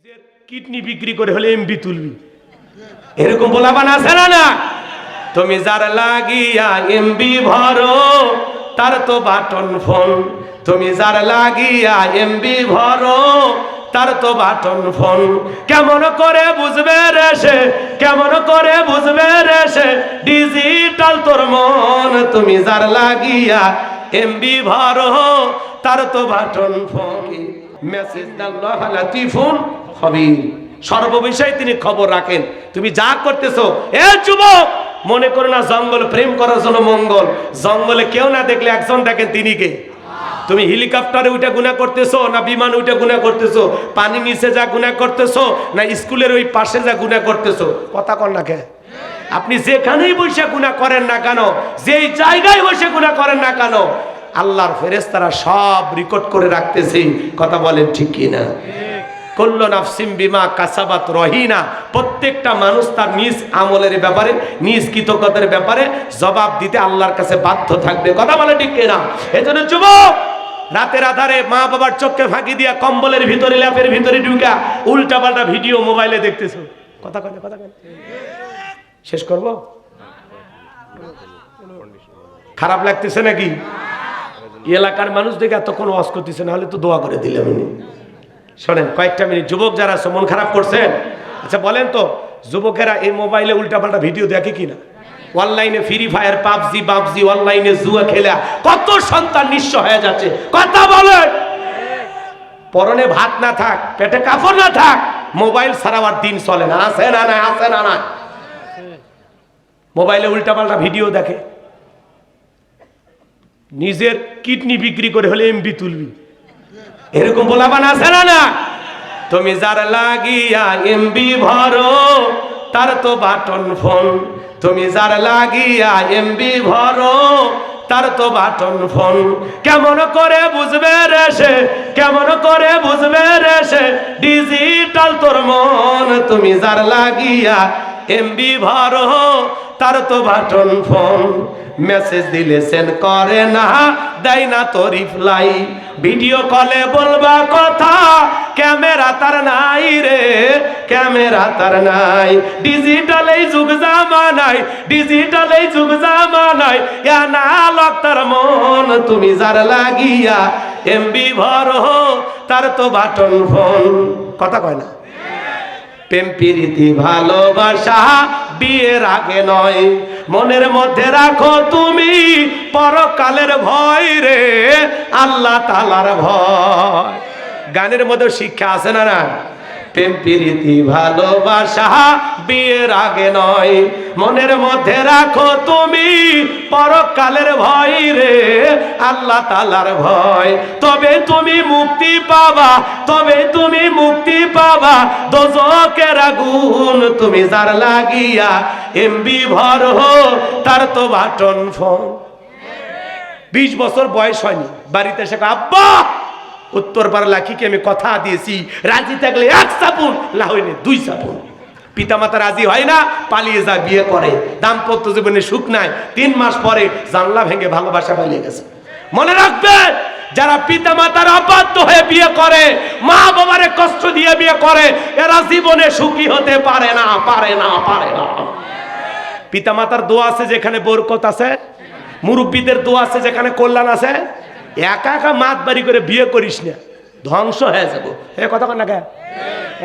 নিজের কিডনি বিক্রি করে হলে এমবি তুলবি, এরকম বলাবান আছে না? তুমি যার লাগিয়া এমবি ভরো তার তো বাটন ফোন, তুমি যার লাগিয়া এমবি ভরো তার তো বাটন ফোন। কেমন করে বুঝবে রে সে, কেমন করে বুঝবে রে সে ডিজিটাল তোর মন, তুমি যার লাগিয়া এমবি ভরো তার তো বাটন ফোন। মেসেজ আল্লাহ লাতিফুন খবীর, সর্ববিষয়ে তিনি খবর রাখেন। তুমি যা করতেছো এ যুবক, মনে করো না জঙ্গল প্রেম করার জন্য মঙ্গল, জঙ্গলে কেউ না দেখলে একজন দেখেন, তিনি কে? তুমি হেলিকপ্টারে উঠে গুনাহ করতেছো না বিমান উঠে গুনাহ করতেছো, পানি নিচে যা গুনাহ করতেছো না স্কুলের ওই পাশে যা গুনাহ করতেছো? কথা কর না কে? আপনি যেখানেই বসে গুনাহ করেন না কেন, যেই জায়গায় বসে গুনাহ করেন না কেন, আল্লাহর ফেরেশতারা সব রেকর্ড করে রাখতেছে। কথা বলেন ঠিক কি না? কুল্লু নাফসিম বিমা কাসাবাত রহিনা, প্রত্যেকটা মানুষ তার নিজ আমলের ব্যাপারে, নিজ কৃতজ্ঞতার ব্যাপারে জবাব দিতে আল্লাহর কাছে বাধ্য থাকবে। কথা বলে ঠিক কিনা? এজন্য যুবক, রাতের আধারে মা বাবার চোখে ফাঁকি দিয়া কম্বলের ভিতরে ল্যাপের ভিতরে ঢুকা উল্টাপাল্টা ভিডিও মোবাইলে দেখতেছো। কথা কয় না? কথা কয় না? শেষ করব? খারাপ লাগতেছে নাকি? এলাকার মানুষ দেখে এতক্ষণ ওয়াজ করতেছে, না হলে তো দোয়া করে দিলাম। শোনেন কয়েকটা মিনিট, যুবক যারা মন খারাপ করছেন, আচ্ছা বলেন তো, যুবকেরা এই মোবাইলে উল্টাপাল্টা ভিডিও দেখে কিনা? অনলাইনে ফ্রি ফায়ার, পাবজি অনলাইনে জুয়া খেলা কত সন্তান নিঃস্ব হয়ে যাচ্ছে। কথা বলেন, পরনে ভাত না থাক, পেটে কাপড় না থাক, মোবাইল ছাড়া আর দিন চলে না। আছে না? না আছে না? না, মোবাইলে উল্টাপাল্টা ভিডিও দেখে, নিজের কিডনি বিক্রি করে হলে এমবি তুলবি, এরকম বলাবান আছে না? তুমি যার লাগিয়া এমবি ভরো তার তো বাটন ফোন, তুমি যার লাগিয়া এমবি ভরো তার তো বাটন ফোন। কেমন করে বুঝবে রে সে, কেমন করে বুঝবে রে সে ডিজিটাল তোর মন, তুমি যার লাগিয়া এমবি ভরো তার তো বাটন ফোন। মেসেজ দিলে সেন্ড করে না, দেয় না তো রিপ্লাই, ভিডিও কলে বলবা কথা ক্যামেরা তার নাই রে, ক্যামেরা তার নাই। ডিজিটাল এই যুগ জামানায়, ডিজিটাল এই যুগ জামানায় অ্যানালগ তার মন, তুমি যার লাগিয়া এমবি ভরো তার তো বাটন ফোন। কথা কয় না? প্রেম প্রীতি ভালোবাসা বিয়ের আগে নয়, মনের মধ্যে রাখো তুমি পরকালের ভয় রে, আল্লাহ তাআলার ভয়। গানের মধ্যে শিক্ষা আছে না? না, প্রেম প্রীতি ভালোবাসা বিয়ের আগে নয়, মনের মধ্যে রাখো তুমি পরকালের ভয় রে, আল্লাহ তাআলার ভয়। তবে তুমি মুক্তি পাবা, তবে তুমি মুক্তি পাবা দোজখের আগুন, তুমি যার লাগিয়া এমবি ভরো তার তো বাটন ফোন। 20 বছর বয়স হয়নি, বাড়িতে এসে আব্বা উত্তরপাড়া লাখিকে আমি কথা দিয়েছি, রাজি থাকলে 1 সাপুন, না হইলে 2 সাপুন। পিতামাতা রাজি হয় না, পালিয়ে যায়, বিয়ে করে, দাম্পত্য জীবনে সুখ নাই। 3 মাস পরে জানলা ভেঙে ভালোবাসা পালিয়ে গেছে। মনে রাখবেন, যারা পিতামাতার অবাধ্য হয়ে বিয়ে করে, মা বাবারে কষ্ট দিয়ে বিয়ে করে, এরা জীবনে সুখী হতে পারে না, পারে না, পারে না। পিতামাতার দোয়া আছে যেখানে বরকত আছে, মুরব্বীদের দোয়া আছে যেখানে কল্যাণ আছে। একা একা মাত বাড়ি করে বিয়ে করিস না, ধ্বংস হয়ে যাবো। এ কথা কন না কে?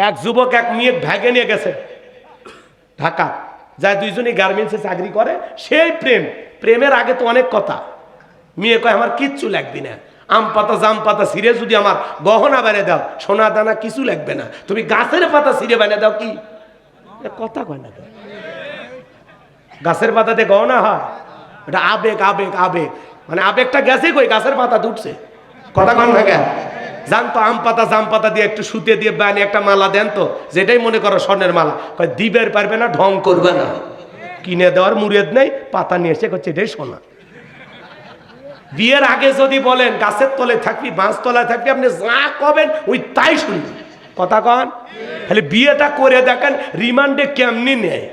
এক যুবক এক মেয়ে ভেগে নিয়ে গেছে ঢাকা, যায় দুইজনই গার্মেন্টসে চাকরি করে। সেই প্রেম, প্রেমের আগে তো অনেক কথা। মেয়ে কয় আমার কিচ্ছু লাগবে না, আম পাতা জাম পাতা ছিঁড়ে যদি আমার গহনা বানিয়ে দাও, সোনা দানা কিছু লাগবে না, তুমি গাছের পাতা ছিঁড়ে বানিয়ে দাও। কি কথা কয় না? গাছের পাতাতে গহনা হয়? এটা আবেগ, আবেগ, আবেগ। মানে আবেগটা গেছে কই, গাছের পাতা উঠছে। কথা কন না কেন? জানতো আম পাতা জাম পাতা দিয়ে একটু সুতে দিয়ে বানিয়ে একটা মালা দেন তো, যেটাই মনে করো স্বর্ণের মালা, কয় দিবের পারবে না, ঢং করবে না, কিনে দেওয়ার মুরিদ নেই, পাতা নিয়ে এসে করছে এটাই সোনা। বিয়ের আগে যদি বলেন গাছের তলায় থাকবি, বাঁশ তলায় থাকবি, আপনি যা কবেন ওই তাই শুনবি। কথা কন? খালি বিয়েটা করে দেখেন রিমান্ডে কেমনি নেয়,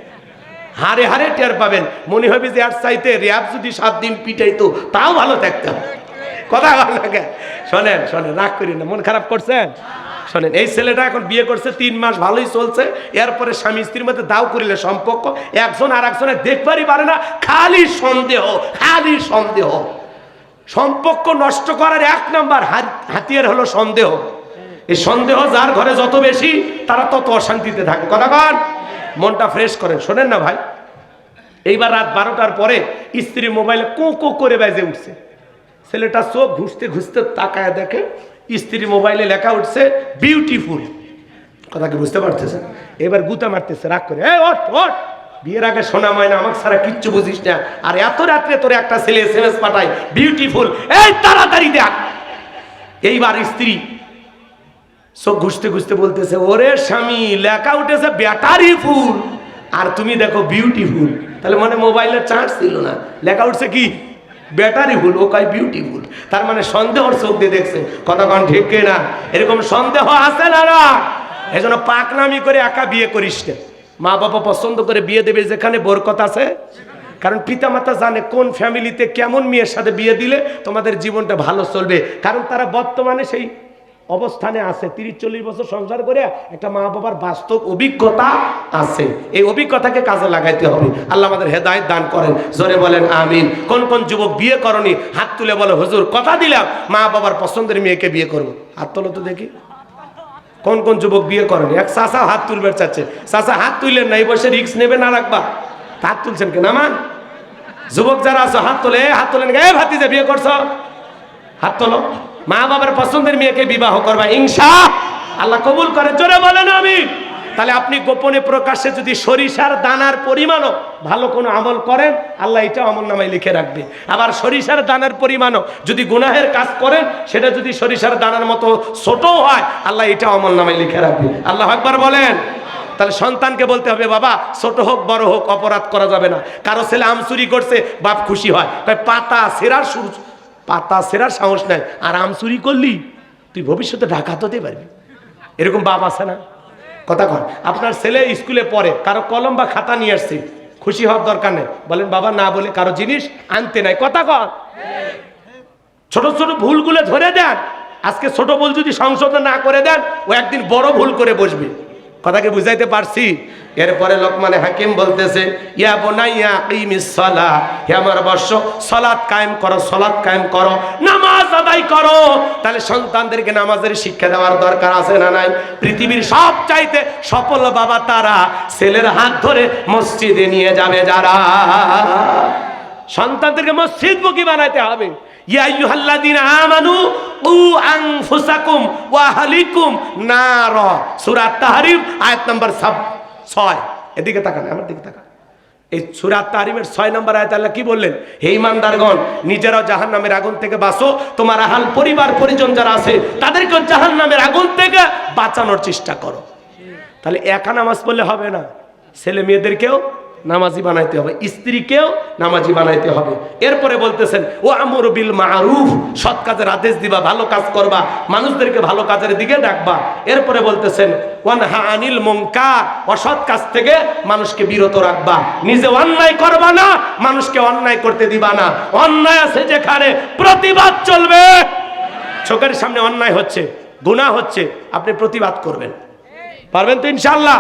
হারে হারে টের পাবেন। মনে হবে যে আর চাইতে র্যাব যদি 7 দিন পিটাইতো তাও ভালো থাকতাম। কথা বল না। শোনেন শোনেন, রাগ করি না, মন খারাপ করছেন? শোনেন, এই ছেলেটা এখন বিয়ে করছে 3 মাস, ভালোই চলছে। এরপরে স্বামী স্ত্রীর মধ্যে দাও করিলে সম্পর্ক, একজন আর একজনের দেখবারই পারে না, খালি সন্দেহ, খালি সন্দেহ। সম্পর্ক নষ্ট করার 1 নাম্বার হাতিয়ার হলো সন্দেহ। এই সন্দেহ যার ঘরে যত বেশি, তারা তত অশান্তিতে থাকে। কথা কন, মনটা ফ্রেশ করেন। শোনেন না ভাই, এইবার রাত 12টার পরে স্ত্রী মোবাইলে কো কো করে বাজে উঠছে। ছেলেটা চোখ ঘুষতে ঘুষতে তাকায় দেখে স্ত্রী মোবাইলে লেখা উঠছে বিউটিফুল। কথা কি বুঝতে পারতেছেন? এবার গুতা মারতেছে রাগ করে, ওঠ ওঠ, বিয়ের আগে সোনা ময়না আমাকে ছাড়া কিচ্ছু বুঝিস না, আর এত রাত্রে তোর একটা ছেলে SMS পাঠায় বিউটিফুল, এই তাড়াতাড়ি দেখ। এইবার স্ত্রী চোখ ঘুষতে ঘুষতে বলতেছে, ওরে স্বামী, লেখা উঠেছে ব্যাটারি ফুল আর তুমি দেখো বিউটিফুল। তাহলে মানে মোবাইলের চার্জ ছিল না, লেখা উঠছে কি ব্যাটারি ফুল, ও কয় বিউটিফুল। তার মানে সন্দেহর চোখ দিয়ে দেখছে। কথা কন ঠিক না? এরকম সন্দেহ আছে না? না, এজন্য পাকনামি করে একা বিয়ে করিস না। মা বাবা পছন্দ করে বিয়ে দেবে যেখানে বরকত আছে। কারণ পিতামাতা জানে কোন ফ্যামিলিতে কেমন মেয়ের সাথে বিয়ে দিলে তোমাদের জীবনটা ভালো চলবে। কারণ তারা বর্তমানে সেই অবস্থানে আছে, 30-40 বছর সংসার করে একটা মা বাবার বাস্তব অভিজ্ঞতা আছে। এই অভিজ্ঞতাকে কাজে লাগাইতে হবে। আল্লাহ আমাদের হেদায়েত দান করেন, জোরে বলেন আমিন। কোন কোন যুবক বিয়ে করনি হাত তুলে বলে, হুজুর কথা দিলাম মা বাবার পছন্দের মেয়েকে বিয়ে করবো। হাত তোলো তো দেখি, কোন কোন যুবক বিয়ে করেনি? এক চাচা হাত তুলবে চাচ্ছে, চাচা হাত তুললেন না, এই বয়সে রিস্ক নেবে না রাখবা, হাত তুলছেন কেন? আমার যুবক যারা আছো হাত তোলে, হাত তোলেন, এ ভাতিজা বিয়ে করছো, হাত তোলো। মা বাবার পছন্দের মেয়েকে বিবাহ করবা, ইনশাআল্লাহ কবুল করে, জোরে বলেন আমিন। তাহলে আপনি গোপনে প্রকাশ্যে যদি সরিষার দানার পরিমাণও ভালো কোনো আমল করেন, আল্লাহ এটা আমলনামায় লিখে রাখবে। আবার সরিষার দানার পরিমাণও যদি গুনাহের কাজ করেন, সেটা যদি সরিষার দানার মতো ছোট হয়, আল্লাহ এটা আমলনামায় লিখে রাখবে। আল্লাহু আকবার বলেন। তাহলে সন্তানকে বলতে হবে, বাবা ছোট হোক বড় হোক অপরাধ করা যাবে না। কারো ছেলে আম চুরি করছে, বাপ খুশি হয়, পাতা সেরার সাহস নাই, আর আম চুরি করলি তুই ভবিষ্যতে ডাকাত হতে পারবি। এরকম বাপ আছে না? কথা কন। আপনার ছেলে স্কুলে পড়ে, কারো কলম বা খাতা নিয়ে আসছে, খুশি হওয়ার দরকার নেই, বলেন বাবা না বলে কারো জিনিস আনতে নাই। কথা কন। ছোট ছোট ভুলগুলো ধরে দেন। আজকে ছোট ভুল যদি সংশোধন না করে দেন, ও একদিন বড় ভুল করে বসবে। কথাকে বুঝাইতে পারছি? এরপরে লোকমানে হাকিম বলতেছে, ইয়া বুনাইয়া আকিমিস সালাহ, হে আমার বৎস, সালাত কায়েম করো, সালাত কায়েম করো, নামাজ আদায় করো। তাহলে সন্তানদেরকে নামাজের শিক্ষা দেওয়ার দরকার আছে না নাই? পৃথিবীর সবচাইতে সফল বাবা তারা, ছেলের হাত ধরে মসজিদে নিয়ে যাবে যারা। সন্তানদেরকে মসজিদমুখী বানাইতে হবে। ইয়া আইয়ুহাল্লাযীনা আমানু উ আনফুসাকুম ওয়া আহলিকুম নার, সূরা তাহরিম আয়াত নাম্বার 6। এদিকে তাকান, আমার দিকে তাকান। এই সূরা তাহরিমের 6 নম্বর আয়াতে আল্লাহ কি বললেন? হে ঈমানদারগণ, নিজেরাও জাহান্নামের আগুন থেকে বাঁচো, তোমার আহল পরিবার পরিজন যারা আছে তাদেরকে জাহান্নামের আগুন থেকে বাঁচানোর চেষ্টা করো। তাহলে একা নামাজ পড়লে হবে না, ছেলে মেয়েদেরকেও নামাজি বানাইতে হবে, স্ত্রীকেও নামাজি বানাইতে হবে। এরপরে বলতেছেন, ও আমরু বিল মারুফ, সৎ কাজের আদেশ দিবা, ভালো কাজ করবা, মানুষদেরকে ভালো কাজের দিকে ডাকবা। এরপরে বলতেছেন, ওয়ানহা আনিল মুনকার, অসৎ কাজ থেকে মানুষকে বিরত রাখবা। নিজে অন্যায় করবা না, মানুষকে অন্যায় করতে দিবা না। অন্যায় আছে যেখানে প্রতিবাদ চলবে। চোখের সামনে অন্যায় হচ্ছে, গুনাহ হচ্ছে, আপনি প্রতিবাদ করবেন, পারবেন তো ইনশাআল্লাহ?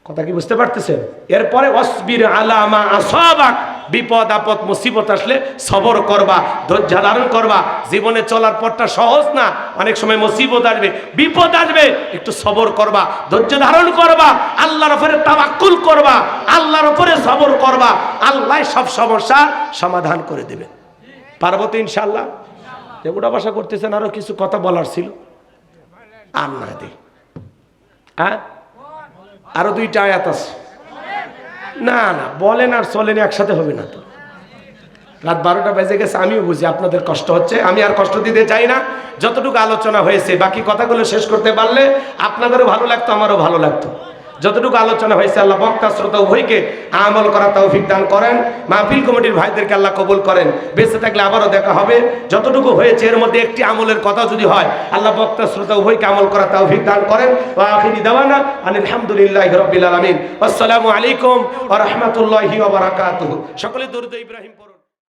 কথা কি বুঝতে পারতেছেন? এরপরে অসবির আলা মা আসাবাক, বিপদ আপদ মুসিবত আসলে সবর করবা, ধৈর্য ধারণ করবা। জীবনে চলার পথটা সহজ না, অনেক সময় মুসিবত আসবে, বিপদ আসবে, একটু সবর করবা, ধৈর্য ধারণ করবা, আল্লাহর উপরে তাওয়াক্কুল করবা, আল্লাহর উপরে সবর করবা। আল্লাহ সব সমস্যার সমাধান করে দেবে। পারবো তো ইনশাআল্লাহ? উড়া ভাষা করতেছেন, আরো কিছু কথা বলার ছিল, আর না দে, হ্যাঁ আরো 2টা আয়াত আছে। না না বলেন আর চলেন, একসাথে হবে না তো। রাত 12টা বেজে গেছে, আমিও বুঝি আপনাদের কষ্ট হচ্ছে, আমি আর কষ্ট দিতে চাই না। যতটুকু আলোচনা হয়েছে বাকি কথাগুলো শেষ করতে পারলে আপনাদেরও ভালো লাগতো, আমারও ভালো লাগতো। যতটুকু আলোচনা হয়েছে আল্লাহ বক্তা শ্রোতা উভয়কে আমল করার তৌফিক দান করেন। মাহফিল কমিটির ভাইদেরকে আল্লাহ কবুল করেন। বেঁচে থাকলে আবারও দেখা হবে। যতটুকু হয়েছে এর মধ্যে একটি আমলের কথা যদি হয়, আল্লাহ বক্তা শ্রোতা উভয়কে আমল করার তৌফিক দান করেন। ওয়া আখিরি দাওয়ানা আলহামদুলিল্লাহি রাব্বিল আলামিন। আসসালামু আলাইকুম ওয়া রাহমাতুল্লাহি ওয়া বারাকাতুহু। সকলে দরুদ ইব্রাহিম।